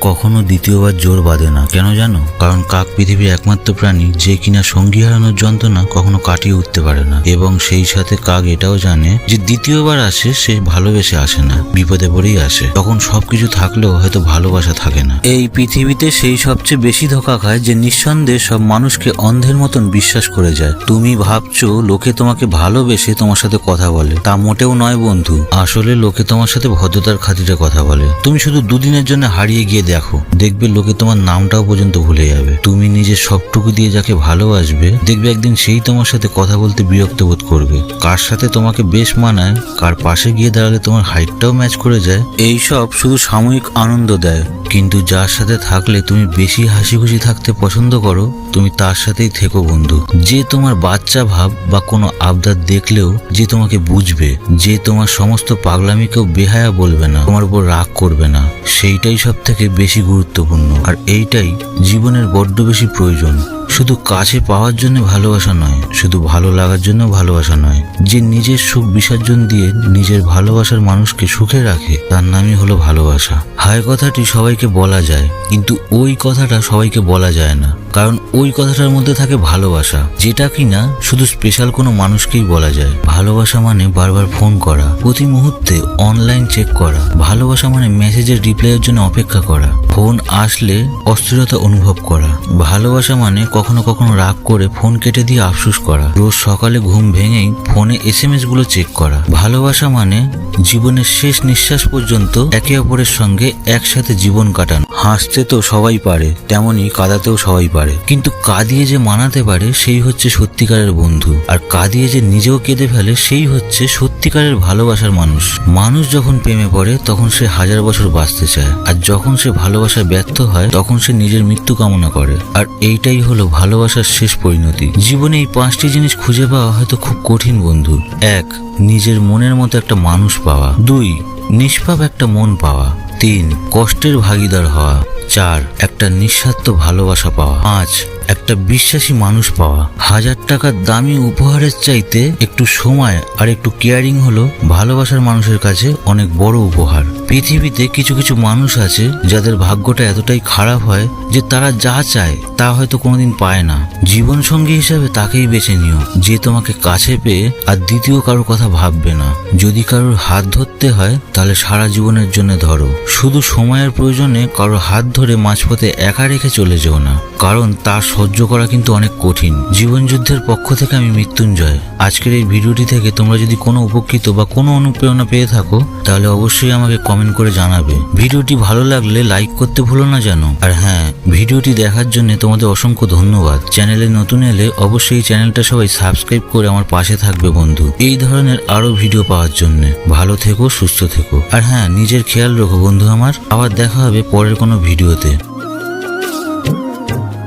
কখনো দ্বিতীয়বার জোর বাঁধে না। কেন জানো? কারণ কাক পৃথিবীর একমাত্র প্রাণী যে কিনা সঙ্গী হারানোর যন্ত্রণা কখনো কাটিয়ে উঠতে পারে না। এবং সেই সাথে কাক এটাও জানে যে দ্বিতীয়বার আসে সে ভালোবেসে আসে না, বিপদে পড়েই আসে। তখন সবকিছু থাকলেও হয়তো ভালোবাসা থাকে না। এই পৃথিবীতে সেই সবচেয়ে বেশি ধোঁকা খায় যে নিঃসন্দেহে সব মানুষকে অন্ধের মতন বিশ্বাস করে যায়। তুমি ভাবছো লোকে তোমাকে ভালোবেসে তোমার সাথে কথা বলে, তা মোটেও নয় বন্ধু। আসলে লোকে তোমার সাথে ভদ্রতার খাতিরে কথা বলে। তুমি শুধু দুদিনের জন্য হারিয়ে গিয়ে দেখো, দেখবে লোকে তোমার নামটাও পর্যন্ত ভুলে যাবে। তুমি নিজের সবটুকু দিয়ে যাকে ভালোবাসবে, দেখবে একদিন সেই তোমার সাথে কথা বলতে বিরক্ত বোধ করবে। কার সাথে তোমাকে বেশ মানায়, কার পাশে গিয়ে দাঁড়ালে তোমার হাইটটাও ম্যাচ করে যায়, এইসব শুধু সাময়িক আনন্দ দেয়। কিন্তু যার সাথে থাকলে তুমি বেশি হাসি খুশি থাকতে পছন্দ করো, তুমি তার সাথেই থেকো বন্ধু। যে তোমার বাচ্চা ভাব বা কোনো আবদার দেখলেও যে তোমাকে বুঝবে, যে তোমার সমস্ত পাগলামিকেও বেহায়া বলবে না, তোমার উপর রাগ করবে না, সেইটাই সব থেকে বেশি গুরুত্বপূর্ণ। আর এইটাই জীবনের বড্ড বেশি প্রয়োজন। শুধু কাছে পাওয়ার জন্য ভালোবাসা নয়, শুধু ভালো লাগার জন্য ভালোবাসা নয়। যে নিজের সুখ বিসর্জন দিয়ে নিজের ভালোবাসার মানুষকে সুখে রাখে, তার নামই হলো ভালোবাসা। হায় কথাটি সবাইকে বলা যায়, কিন্তু ওই কথাটা সবাইকে বলা যায় না। কারণ ওই কথাটার মধ্যে থাকে ভালোবাসা, যেটা কিনা শুধু স্পেশাল কোনো মানুষকেই বলা যায়। ভালোবাসা মানে বারবার ফোন করা, প্রতি মুহূর্তে অনলাইন চেক করা। ভালোবাসা মানে মেসেজের রিপ্লাইয়ের জন্য অপেক্ষা করা, ফোন আসলে অস্থিরতা অনুভব করা। ভালোবাসা মানে কখনো কখনো রাগ করে ফোন কেটে দিয়ে আফসোস করা, রোজ সকালে ঘুম ভেঙেই ফোনে SMS গুলো চেক করা। ভালোবাসা মানে জীবনের শেষ নিঃশ্বাস পর্যন্ত একে অপরের সঙ্গে একসাথে জীবন কাটানো। হাসতে তো সবাই পারে, তেমনি কাঁদাতেও সবাই পারে, কিন্তু কাঁদিয়ে যে মানাতে পারে সেই হচ্ছে সত্যিকারের বন্ধু। আর কাঁদিয়ে যে নিজেও কেঁদে ফেলে সেই হচ্ছে সত্যিকারের ভালোবাসার মানুষ। মানুষ যখন প্রেমে পড়ে তখন সে 1000 বছর বাঁচতে চায়, আর যখন সে ভালোবাসায় ব্যর্থ হয় তখন সে নিজের মৃত্যু কামনা করে। আর এইটাই হলো ভালোবাসার শেষ পরিণতি। জীবনে এই 5টি জিনিস খুঁজে পাওয়া হয়তো খুব কঠিন বন্ধু। 1. নিজের মনের মতো একটা মানুষ পাওয়া। 2. নিষ্পাপ একটা মন পাওয়া। 3. কষ্টের ভাগিদার হওয়া। 4. একটা নিঃস্বার্থ ভালোবাসা পাওয়া। 5. একটা বিশ্বাসী মানুষ পাওয়া। 1000 টাকার দামি উপহারের চাইতে একটু সময় আর একটু কেয়ারিং হলো ভালোবাসার মানুষের কাছে অনেক বড় উপহার। পৃথিবীতে কিছু কিছু মানুষ আছে যাদের ভাগ্যটা এতটাই খারাপ হয় যে তারা যা চায় তা হয়তো কোনোদিন পায় না। জীবন সঙ্গী হিসাবে তাকেই বেছে নিও যে তোমাকে কাছে পেয়ে আর দ্বিতীয় কারোর কথা ভাববে না। যদি কারোর হাত ধরতে হয় তাহলে সারা জীবনের জন্য ধরো। শুধু সময়ের প্রয়োজনে কারোর হাত ধরে মাঝপথে একা রেখে চলে যেও না, কারণ তার সহ্য করা কিন্তু অনেক কঠিন। জীবন যুদ্ধের পক্ষ থেকে আমি মৃত্যুঞ্জয়। আজকের এই ভিডিওটি থেকে তোমরা যদি কোনো উপকৃত বা কোনো অনুপ্রেরণা পেয়ে থাকো তাহলে অবশ্যই আমাকে কমেন্ট করে জানাবে। ভিডিওটি ভালো লাগলে লাইক করতে ভুলো না যেন। আর হ্যাঁ, ভিডিওটি দেখার জন্য তোমাদের অসংখ্য ধন্যবাদ। চ্যানেলে নতুন এলে অবশ্যই চ্যানেলটা সবাই সাবস্ক্রাইব করে আমার পাশে থাকবে বন্ধু, এই ধরনের আরো ভিডিও পাওয়ার জন্য। ভালো থেকো, সুস্থ থেকো, আর হ্যাঁ, নিজের খেয়াল রেখো বন্ধু আমার। আবার দেখা হবে পরের কোনো ভিডিওতে।